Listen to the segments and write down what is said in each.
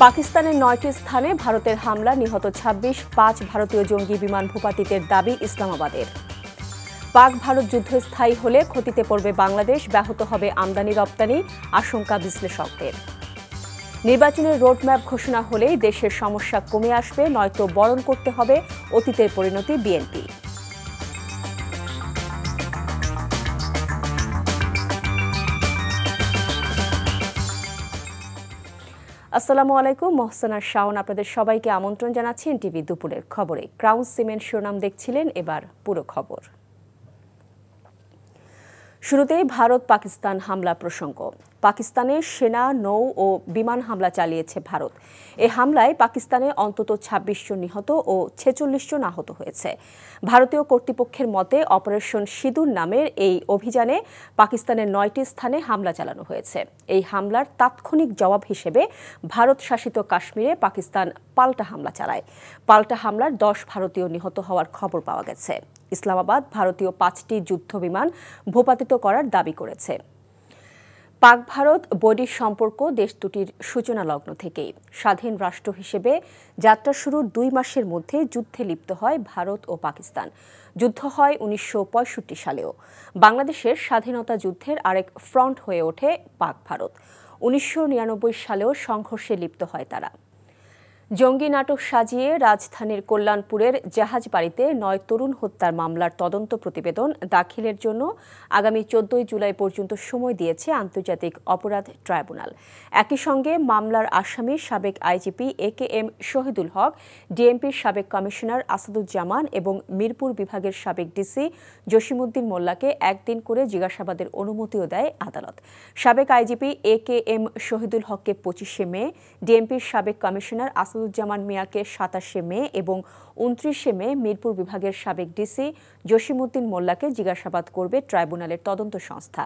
পাকিস্তানের ৯টি স্থানে ভারতের হামলা, নিহত ২৬, ৫ ভারতীয় জঙ্গি বিমান ভূপাতিতের দাবি ইসলামাবাদের। পাক ভারত যুদ্ধ স্থায়ী হলে ক্ষতিতে পড়বে বাংলাদেশ, ব্যাহত হবে আমদানি রপ্তানি, আশঙ্কা বিশ্লেষকদের। নির্বাচনের রোডম্যাপ ঘোষণা হলেই দেশের সমস্যা কমে আসবে, নয়তো বরণ করতে হবে অতীতের পরিণতি বিএনপি। আসসালামু আলাইকুম, মহসানা শাওন আপনাদের সবাইকে আমন্ত্রণ জানাচ্ছি এনটিভি দুপুরের খবরে। ক্রাউন সিমেন্ট শিরোনাম দেখছিলেন, এবার পুরো খবর। শুরুতেই ভারত পাকিস্তান হামলা প্রসঙ্গ। পাকিস্তানে সেনা, নৌ ও বিমান হামলা চালিয়েছে ভারত। এ হামলায় পাকিস্তানে অন্তত ২৬ জন নিহত ও ৪৬ জন আহত হয়েছে। ভারতীয় কর্তৃপক্ষের মতে অপারেশন সিঁদুর নামের এই অভিযানে পাকিস্তানের ৯টি স্থানে হামলা চালানো হয়েছে। এই হামলার তাৎক্ষণিক জবাব হিসেবে ভারত শাসিত কাশ্মীরে পাকিস্তান পাল্টা হামলা চালায়। পাল্টা হামলার ১০ ভারতীয় নিহত হওয়ার খবর পাওয়া গেছে। ইসলামাবাদ ভারতীয় ৫টি যুদ্ধবিমান ভূপাতিত করার দাবি করেছে। পাক ভারত বৈরিক সম্পর্ক দেশ দুটির সূচনা লগ্ন থেকেই। স্বাধীন রাষ্ট্র হিসেবে যাত্রা শুরুর ২ মাসের মধ্যে যুদ্ধে লিপ্ত হয় ভারত ও পাকিস্তান। যুদ্ধ হয় ১৯৬৫ সালেও। বাংলাদেশের স্বাধীনতা যুদ্ধের আরেক ফ্রন্ট হয়ে ওঠে পাক ভারত। ১৯৯৯ সালেও সংঘর্ষে লিপ্ত হয় তারা। জঙ্গি নাটক সাজিয়ে রাজধানীর কল্যাণপুরের জাহাজ বাড়িতে ৯ তরুণ হত্যার মামলার তদন্ত প্রতিবেদন দাখিলের জন্য আগামী ১৪ জুলাই পর্যন্ত সময় দিয়েছে আন্তর্জাতিক অপরাধ ট্রাইব্যুনাল। একই সঙ্গে মামলার আসামি সাবেক আইজিপি AKM শহীদুল হক, ডিএমপির সাবেক কমিশনার আসাদুজ্জামান এবং মিরপুর বিভাগের সাবেক ডিসি জসিমউদ্দিন মোল্লাকে একদিন করে জিজ্ঞাসাবাদের অনুমতিও দেয় আদালত। সাবেক আইজিপি AKM শহীদুল হককে ২৫শে মে, ডিএমপির সাবেক কমিশনার আসাদুজ্জামান মিয়াকে ২৭শে মে এবং ২৯শে মে মিরপুর বিভাগের সাবেক ডিসি জসিমউদ্দিন মোল্লাকে জিজ্ঞাসাবাদ করবে ট্রাইব্যুনালের তদন্ত সংস্থা।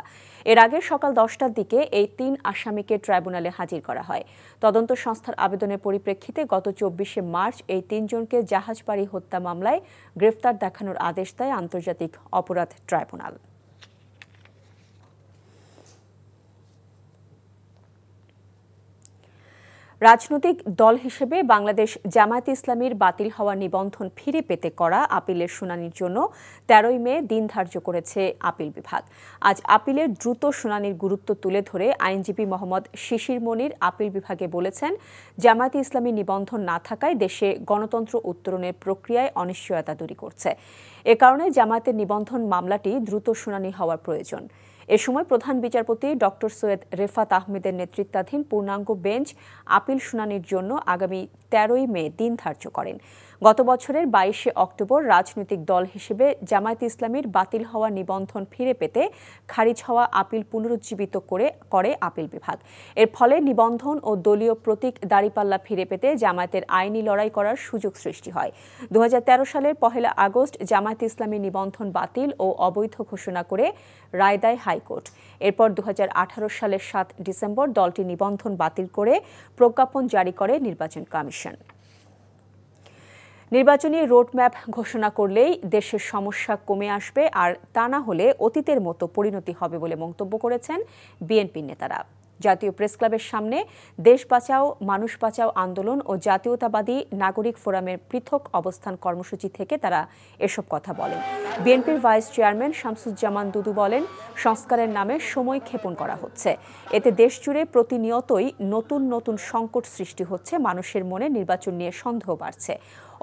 এর আগে সকাল ১০টার দিকে এই ৩ আসামিকে ট্রাইব্যুনালে হাজির করা হয়। তদন্ত সংস্থার আবেদনের পরিপ্রেক্ষিতে গত ২৪শে মার্চ এই ৩ জনকে জাহাজবাড়ি হত্যা মামলায় গ্রেফতার দেখানোর আদেশ দেয় আন্তর্জাতিক অপরাধ ট্রাইব্যুনাল। রাজনৈতিক দল হিসেবে বাংলাদেশ জামায়াতে ইসলামীর বাতিল হওয়া নিবন্ধন ফিরে পেতে করা আপিলের শুনানির জন্য ১৩ মে দিন ধার্য করেছে আপিল বিভাগ। আজ আপিলের দ্রুত শুনানির গুরুত্ব তুলে ধরে আইনজীবী মোহাম্মদ শিশির মনির আপিল বিভাগে বলেছেন, জামায়াতে ইসলামী নিবন্ধন না থাকায় দেশে গণতন্ত্র উত্তরণের প্রক্রিয়ায় অনিশ্চয়তা তৈরি করছে। এ কারণে জামায়াতের নিবন্ধন মামলাটি দ্রুত শুনানি হওয়ার প্রয়োজন। এ সময় প্রধান বিচারপতি ডক্টর সৈয়দ রেফাত আহমেদের নেতৃত্বাধীন পূর্ণাঙ্গ বেঞ্চ আপিল শুনানির জন্য আগামী ১৩ মে দিন ধার্য করেন। গত বছরের ২২শে অক্টোবর রাজনৈতিক দল হিসেবে জামায়াতে ইসলামীর বাতিল হওয়া নিবন্ধন ফিরে পেতে খারিজ হওয়া আপিল পুনরুজ্জীবিত করে আপিল বিভাগ। এর ফলে নিবন্ধন ও দলীয় প্রতীক দাঁড়িপাল্লা ফিরে পেতে জামায়াতের আইনি লড়াই করার সুযোগ সৃষ্টি হয়। ২০১৩ সালের ১ আগস্ট জামায়াতে ইসলামী নিবন্ধন বাতিল ও অবৈধ ঘোষণা করে রায় দেয় হাইকোর্ট। এরপর ২০১৮ সালের ৭ ডিসেম্বর দলটি নিবন্ধন বাতিল করে প্রজ্ঞাপন জারি করে নির্বাচন কমিশন। নির্বাচনী রোডম্যাপ ঘোষণা করলেই দেশের সমস্যা কমে আসবে, আর তা না হলে অতীতের মতো পরিণতি হবে বলে মন্তব্য করেছেন বিএনপি নেতারা। জাতীয় প্রেসক্লাবের সামনে দেশ বাঁচাও মানুষ বাঁচাও আন্দোলন ও জাতীয়তাবাদী নাগরিক ফোরামের পৃথক অবস্থান কর্মসূচি থেকে তারা এসব কথা বলেন। বিএনপির ভাইস চেয়ারম্যান শামসুজ্জামান দুদু বলেন, সংস্কারের নামে সময় ক্ষেপণ করা হচ্ছে। এতে দেশ জুড়ে প্রতিনিয়তই নতুন নতুন সংকট সৃষ্টি হচ্ছে, মানুষের মনে নির্বাচন নিয়ে সন্দেহ বাড়ছে।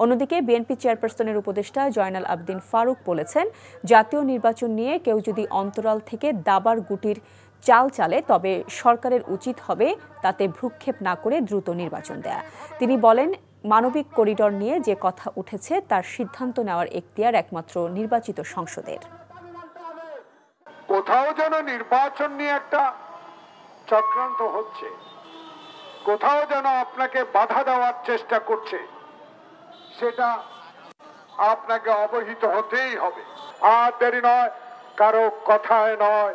অন্যদিকে বিএনপি চেয়ারপারসনের উপদেষ্টা জয়নাল আবদিন ফারুক বলেছেন, জাতীয় নির্বাচন নিয়ে কেউ যদি অন্তরাল থেকে দাবার গুটির চাল চালে তবে সরকারের উচিত হবে তাতে ভ্রুক্ষেপ না করে দ্রুত নির্বাচন দেয়া। তিনি বলেন, মানবিক করিডর নিয়ে যে কথা উঠেছে তার সিদ্ধান্ত নেওয়ার এখতিয়ার একমাত্র নির্বাচিত সংসদের। কোথাও যেন নির্বাচন নিয়ে একটা চক্রান্ত হচ্ছে, কোথাও যেন আপনাকে বাধা দেওয়ার চেষ্টা করছে, সেটা আপনাকে অবহিত হতেই হবে। আর দেরি নয়, কারো কথায় নয়,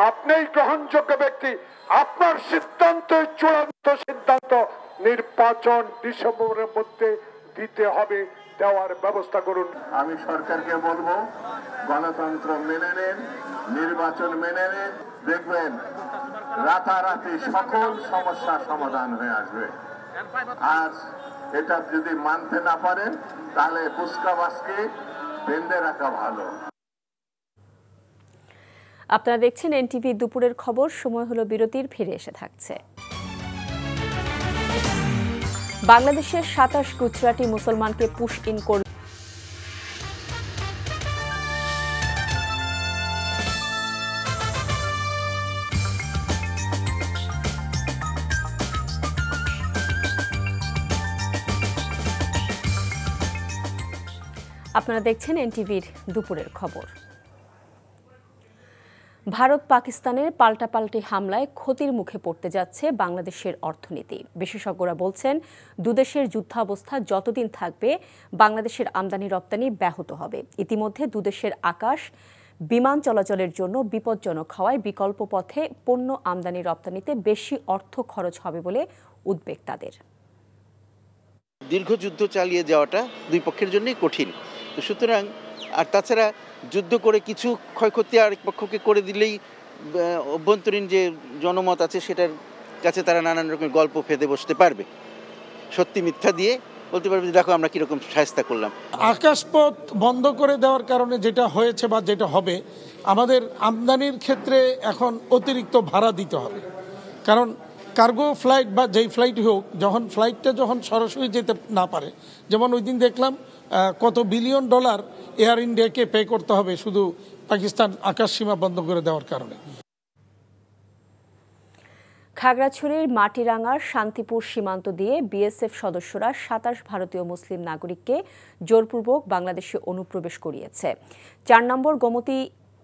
আপনিই গ্রহণযোগ্য ব্যক্তি। আপনার সিদ্ধান্ত, চূড়ান্ত সিদ্ধান্ত নির্বাচন ডিসেম্বরের মধ্যে দিতে হবে, দেওয়ার ব্যবস্থা করুন। আমি সরকারকে বলবো, গণতন্ত্র মেনে নেন, নির্বাচন মেনে নেন, দেখবেন রাতারাতি সকল সমস্যার সমাধান হয়ে আসবে। আর এটা যদি মানতে না পারেন তাহলে কুচকাওয়াজকে বেঁধে রাখা ভালো। আপনারা দেখছেন এনটিভি দুপুরের খবর। সময় হলো বিরতির, ফিরে এসে থাকছে। বাংলাদেশের 27 গুজরাটি মুসলমানকে পুশ ইন করল আপনারা দেখছেন এনটিভির দুপুরের খবর। ভারত পাকিস্তানের পাল্টাপাল্টি হামলায় ক্ষতির মুখে পড়তে যাচ্ছে বাংলাদেশের অর্থনীতি। বিশেষজ্ঞরা বলছেন, দুদেশের যুদ্ধাবস্থা যতদিন থাকবে বাংলাদেশের আমদানি রপ্তানি ব্যাহত হবে। ইতিমধ্যে দুদেশের আকাশ বিমান চলাচলের জন্য বিপজ্জনক হওয়ায় বিকল্প পথে পণ্য আমদানি রপ্তানিতে বেশি অর্থ খরচ হবে বলে উদ্বেগ তাদের। দীর্ঘ যুদ্ধ চালিয়ে যাওয়াটা দুই পক্ষের জন্যই কঠিন। তো সুতরাং আর তাছাড়া যুদ্ধ করে কিছু ক্ষয়ক্ষতি আরেক পক্ষকে করে দিলেই অভ্যন্তরীণ যে জনমত আছে সেটার কাছে তারা নানান রকমের গল্প ফেঁদে বসতে পারবে, সত্যি মিথ্যা দিয়ে বলতে পারবে যে দেখো আমরা কীরকম শায়েস্তা করলাম। আকাশপথ বন্ধ করে দেওয়ার কারণে যেটা হয়েছে বা যেটা হবে, আমাদের আমদানির ক্ষেত্রে এখন অতিরিক্ত ভাড়া দিতে হবে। কারণ কার্গো ফ্লাইট বা যেই ফ্লাইটই হোক, ফ্লাইটটা যখন সরাসরি যেতে না পারে, যেমন ওই দিন দেখলাম কত বিলিয়ন ডলার এয়ার ইন্ডিয়াকে পে করতে হবে শুধু পাকিস্তান আকাশ সীমা বন্ধ করে দেওয়ার কারণে। খাগড়াছড়ির মাটিরাঙ্গার শান্তিপুর সীমান্ত দিয়ে বিএসএফ সদস্যরা 27 ভারতীয় মুসলিম নাগরিককে জোরপূর্বক বাংলাদেশে অনুপ্রবেশ করিয়েছে। 4 নম্বর গোমতী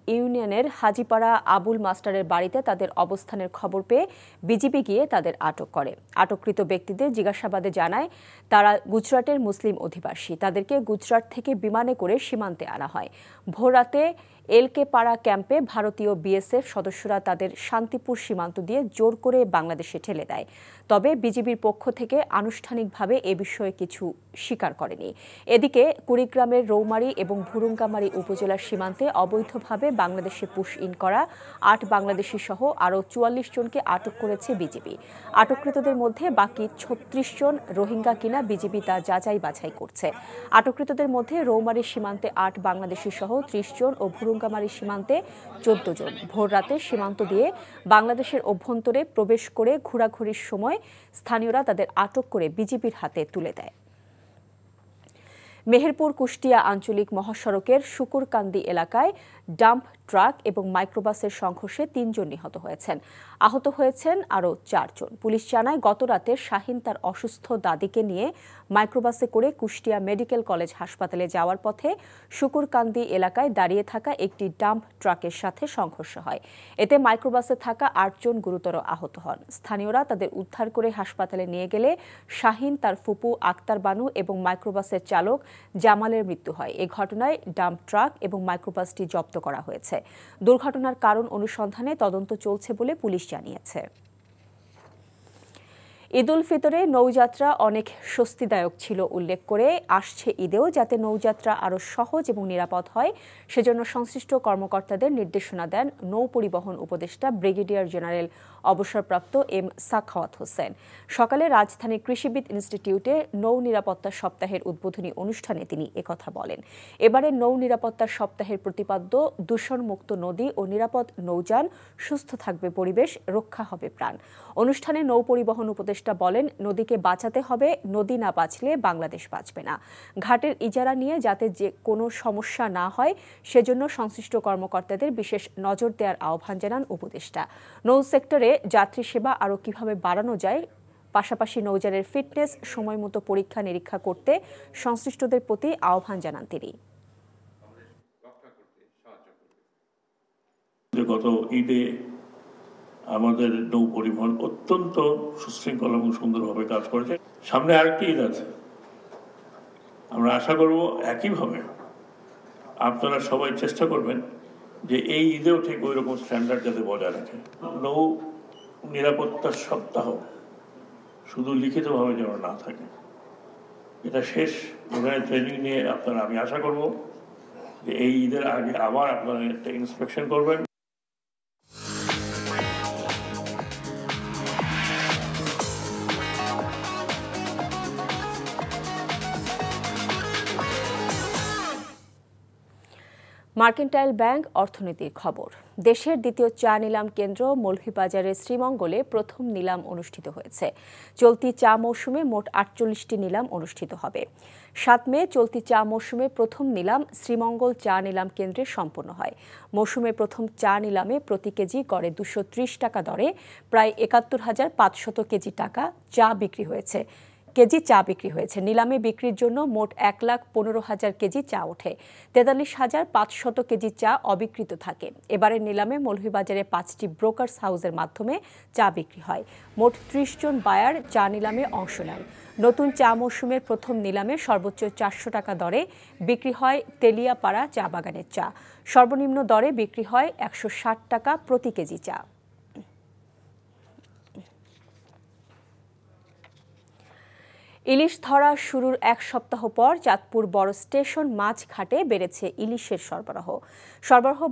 ইউনিয়নের হাজিপাড়া আবুল মাস্টারের বাড়িতে তাদের অবস্থানের খবর পেয়ে বিজিবি গিয়ে তাদের আটক করে। আটককৃত ব্যক্তিদের জিজ্ঞাসাবাদে জানায় তারা গুজরাটের মুসলিম অধিবাসী। তাদেরকে গুজরাট থেকে বিমানে করে সীমান্তে আনা হয়। ভোররাতে এলকে পাড়া ক্যাম্পে ভারতীয় বিএসএফ সদস্যরা তাদের শান্তিপুর সীমান্ত দিয়ে জোর করে বাংলাদেশে ঠেলে দেয়। তবে বিজিবির পক্ষ থেকে আনুষ্ঠানিকভাবে এ বিষয়ে কিছু স্বীকার করেনি। এদিকে কুড়িগ্রামের রৌমারী এবং ভুরুঙ্গামারী উপজেলার সীমান্তে অবৈধভাবে বাংলাদেশে পুশ ইন করা 8 বাংলাদেশি সহ আরও 44 জনকে আটক করেছে বিজিবি। আটককৃতদের মধ্যে বাকি 36 জন রোহিঙ্গা কিনা বিজিবি তা যাচাই বাছাই করছে। আটককৃতদের মধ্যে রৌমারী সীমান্তে 8 বাংলাদেশি সহ 30 জন ও ভুরুঙ্গামারী সীমান্তে 14 জন। ভোররাতে সীমান্ত দিয়ে বাংলাদেশের অভ্যন্তরে প্রবেশ করে ঘোরাঘুরির সময় স্থানীয়রা তাদের আটক করে বিজিবির হাতে তুলে দেয়। মেহেরপুর কুষ্টিয়া আঞ্চলিক মহাসড়কের শুকুরকান্দি এলাকায় ডাম্প ট্রাক এবং মাইক্রোবাসের সংঘর্ষে 3 জন নিহত হয়েছেন। আহত হয়েছেন আরও 4 জন। পুলিশ জানায়, গতরাতে শাহিন তার অসুস্থ দাদিকে নিয়ে মাইক্রোবাসে করে কুষ্টিয়া মেডিকেল কলেজ হাসপাতালে যাওয়ার পথে শুকুরকান্দি এলাকায় দাঁড়িয়ে থাকা একটি ডাম্প ট্রাকের সাথে সংঘর্ষ হয়। এতে মাইক্রোবাসে থাকা 8 জন গুরুতর আহত হন। স্থানীয়রা তাদের উদ্ধার করে হাসপাতালে নিয়ে গেলে শাহিন, তার ফুপু আক্তার বানু এবং মাইক্রোবাসের চালক জামালের মৃত্যু হয়। এ ঘটনায় ডাম্প ট্রাক এবং মাইক্রোবাসটি জব্দ করা হয়েছে। দুর্ঘটনার কারণ অনুসন্ধানে তদন্ত চলছে বলে পুলিশ জানিয়েছে। ঈদ উল ফিতরে নৌযাত্রা অনেক স্বস্তিদায়ক ছিল উল্লেখ করে আসছে ঈদেও যাতে নৌযাত্রা আরও সহজ এবং নিরাপদ হয় সেজন্য সংশ্লিষ্ট কর্মকর্তাদের নির্দেশনা দেন নৌ পরিবহন উপদেষ্টা ব্রিগেডিয়ার জেনারেল অবসরপ্রাপ্ত এম সাখাওয়াত হোসেন। সকালে রাজধানীর কৃষিবিদ ইনস্টিটিউটে নৌ নিরাপত্তা সপ্তাহের উদ্বোধনী অনুষ্ঠানে তিনি একথা বলেন। এবারে নৌ নিরাপত্তা সপ্তাহের প্রতিপাদ্য দূষণমুক্ত নদী ও নিরাপদ নৌযান, সুস্থ থাকবে পরিবেশ, রক্ষা হবে প্রাণ। অনুষ্ঠানে নৌ পরিবহন উপদেষ্টা বলেন, নদীকে বাঁচাতে হবে, নদী না বাঁচলে বাংলাদেশ বাঁচবে না। ঘাটের ইজারা নিয়ে যাতে যে কোনো সমস্যা না হয় সেজন্য সংশ্লিষ্ট কর্মকর্তাদের বিশেষ নজর দেওয়ার আহ্বান জানান উপদেষ্টা। নৌ সেক্টরে যাত্রী সেবা আরও কিভাবে বাড়ানো যায়, পাশাপাশি নৌযানের ফিটনেস সময়মতো পরীক্ষা নিরীক্ষা করতে সংশ্লিষ্টদের প্রতি আহ্বান জানান তিনি। গত ঈদে আমাদের নৌ পরিবহন অত্যন্ত সুশৃঙ্খল এবং সুন্দরভাবে কাজ করেছে। সামনে আরেকটি ঈদ আছে, আমরা আশা করব একইভাবে আপনারা সবাই চেষ্টা করবেন যে এই ঈদেও ঠিক ওই রকম স্ট্যান্ডার্ড যাতে বজায় রাখে। নৌ নিরাপত্তার সপ্তাহ শুধু লিখিতভাবে যেন না থাকে, এটা শেষ। ওখানে ট্রেনিং নিয়ে আপনারা, আমি আশা করব যে এই ঈদের আগে আবার আপনারা একটা ইন্সপেকশন করবেন। মার্কেন্টাইল ব্যাংক অর্থনীতির খবর। দেশের দ্বিতীয় চা নিলাম কেন্দ্র মৌলভীবাজারের শ্রীমঙ্গলে প্রথম নিলাম অনুষ্ঠিত হয়েছে। চলতি চা মৌসুমে মোট ৪৮টি নিলাম অনুষ্ঠিত হবে। ৭ মে চলতি চা মৌসুমে প্রথম নিলাম শ্রীমঙ্গল চা নিলাম কেন্দ্রে সম্পন্ন হয়। মৌসুমে প্রথম চা নিলামে প্রতি কেজি গড়ে ২৩০ টাকা দরে প্রায় ৭১,৫০০ কেজি চা বিক্রি হয়েছে। নিলামে বিক্রির জন্য মোট ১,১৫,০০০ কেজি চা ওঠে। ৪৩,৫০০ কেজি চা অবিকৃত থাকে। এবারের নিলামে মৌলভীবাজারে ৫টি ব্রোকার্স হাউসের মাধ্যমে চা বিক্রি হয়। মোট ৩০ জন বায়ার চা নিলামে অংশ নেন। নতুন চা মৌসুমের প্রথম নিলামে সর্বোচ্চ ৪০০ টাকা দরে বিক্রি হয় তেলিয়াপাড়া চা বাগানের চা। সর্বনিম্ন দরে বিক্রি হয় ১৬০ টাকা প্রতি কেজি চা। ইলিশ ধরা শুরুর এক সপ্তাহ পর চাঁদপুর বড় স্টেশন মাছঘাটে বেড়েছে ইলিশের সরবরাহ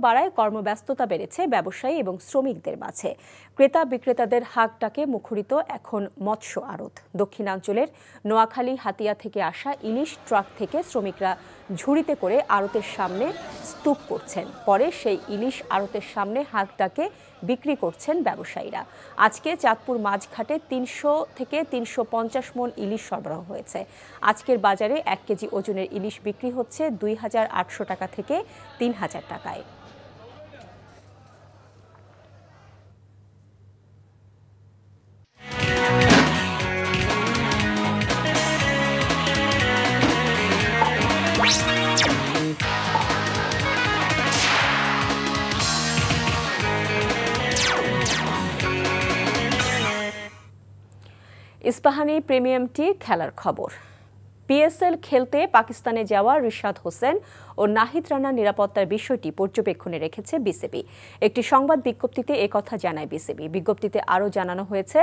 বাড়ায় কর্মব্যস্ততা বেড়েছে ব্যবসায়ী এবং শ্রমিকদের মাঝে। ক্রেতা বিক্রেতাদের হাঁক ডাকে মুখরিত এখন মৎস্য আড়ত। দক্ষিণাঞ্চলের নোয়াখালী হাতিয়া থেকে আসা ইলিশ ট্রাক থেকে শ্রমিকরা ঝুড়িতে করে আড়তের সামনে স্তূপ করছেন। পরে সেই ইলিশ আড়তের সামনে হাঁক ডাকে বিক্রি করছেন ব্যবসায়ীরা। আজকে চাঁদপুর মাছঘাটে ৩০০ থেকে ৩৫০ মণ ইলিশ সরবরাহ হয়েছে। আজকের বাজারে ১ কেজি ওজনের ইলিশ বিক্রি হচ্ছে ২,৮০০ টাকা থেকে ৩,০০০ টাকায়। ইস্পাহানি প্রিমিয়াম টি খেলার খবর। পিএসএল খেলতে পাকিস্তানে যাওয়া রিশাদ হোসেন ও নাহিদ রানার নিরাপত্তার বিষয়টি পর্যবেক্ষণে রেখেছে বিসিবি। একটি সংবাদ বিজ্ঞপ্তিতে একথা জানায় বিসিবি। বিজ্ঞপ্তিতে আরও জানানো হয়েছে,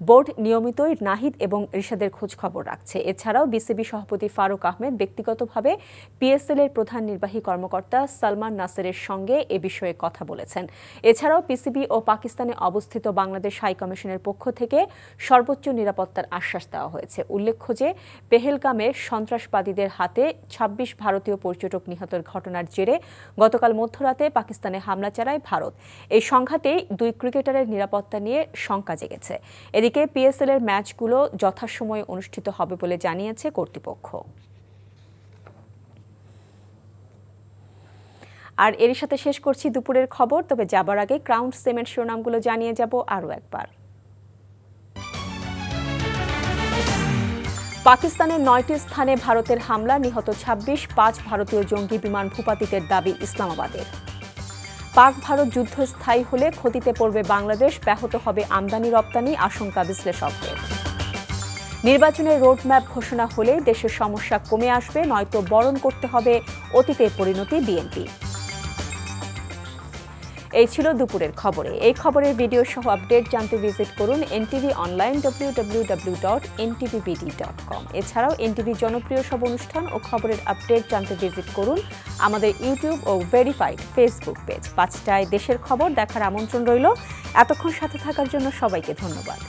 বোর্ড নিয়মিতই নাহিদ এবং রিশাদের খোঁজ খবর রাখছে। এছাড়াও বিসিবি সভাপতি ফারুক আহমেদ ব্যক্তিগতভাবে পিএসএল এর প্রধান নির্বাহী কর্মকর্তা সালমান নাসেরের সঙ্গে এ বিষয়ে কথা বলেছেন। এছাড়াও পিসিবি ও পাকিস্তানে অবস্থিত বাংলাদেশ হাই কমিশনের পক্ষ থেকে সর্বোচ্চ নিরাপত্তার আশ্বাস দেওয়া হয়েছে। উল্লেখ্য যে পেহেলগামে সন্ত্রাসবাদীদের হাতে ২৬ ভারতীয় পর্যটক নিহতের ঘটনার জেরে গতকাল মধ্যরাতে পাকিস্তানে হামলা চালায় ভারত। এই সংঘাতেই ২ ক্রিকেটারের নিরাপত্তা নিয়ে শঙ্কা জেগেছে। এদিকে পিএসএল এর ম্যাচগুলো যথাসময়ে অনুষ্ঠিত হবে বলে জানিয়েছে কর্তৃপক্ষ। আর এর সাথে শেষ করছি দুপুরের খবর। তবে যাবার আগে ক্রাউন সিমেন্ট শিরোনামগুলো জানিয়ে যাব আরও একবার। পাকিস্তানের ৯টি স্থানে ভারতের হামলা, নিহত ২৬, ৫ ভারতীয় জঙ্গি বিমান ভূপাতিতের দাবি ইসলামাবাদের। পাক ভারত যুদ্ধ স্থায়ী হলে ক্ষতিতে পড়বে বাংলাদেশ, ব্যাহত হবে আমদানি রপ্তানি, আশঙ্কা বিশ্লেষকদের। নির্বাচনের রোডম্যাপ ঘোষণা হলে দেশের সমস্যা কমে আসবে, নয়তো বরণ করতে হবে অতীতের পরিণতি বিএনপি। এই ছিল দুপুরের খবরে। এই খবরের ভিডিও সহ আপডেট জানতে ভিজিট করুন এনটিভি অনলাইন www.ntvbd.com। এছাড়াও এনটিভি জনপ্রিয় সব অনুষ্ঠান ও খবরের আপডেট জানতে ভিজিট করুন আমাদের ইউটিউব ও ভেরিফাইড ফেসবুক পেজ। ৫টায় দেশের খবর দেখার আমন্ত্রণ রইল। এতক্ষণ সাথে থাকার জন্য সবাইকে ধন্যবাদ।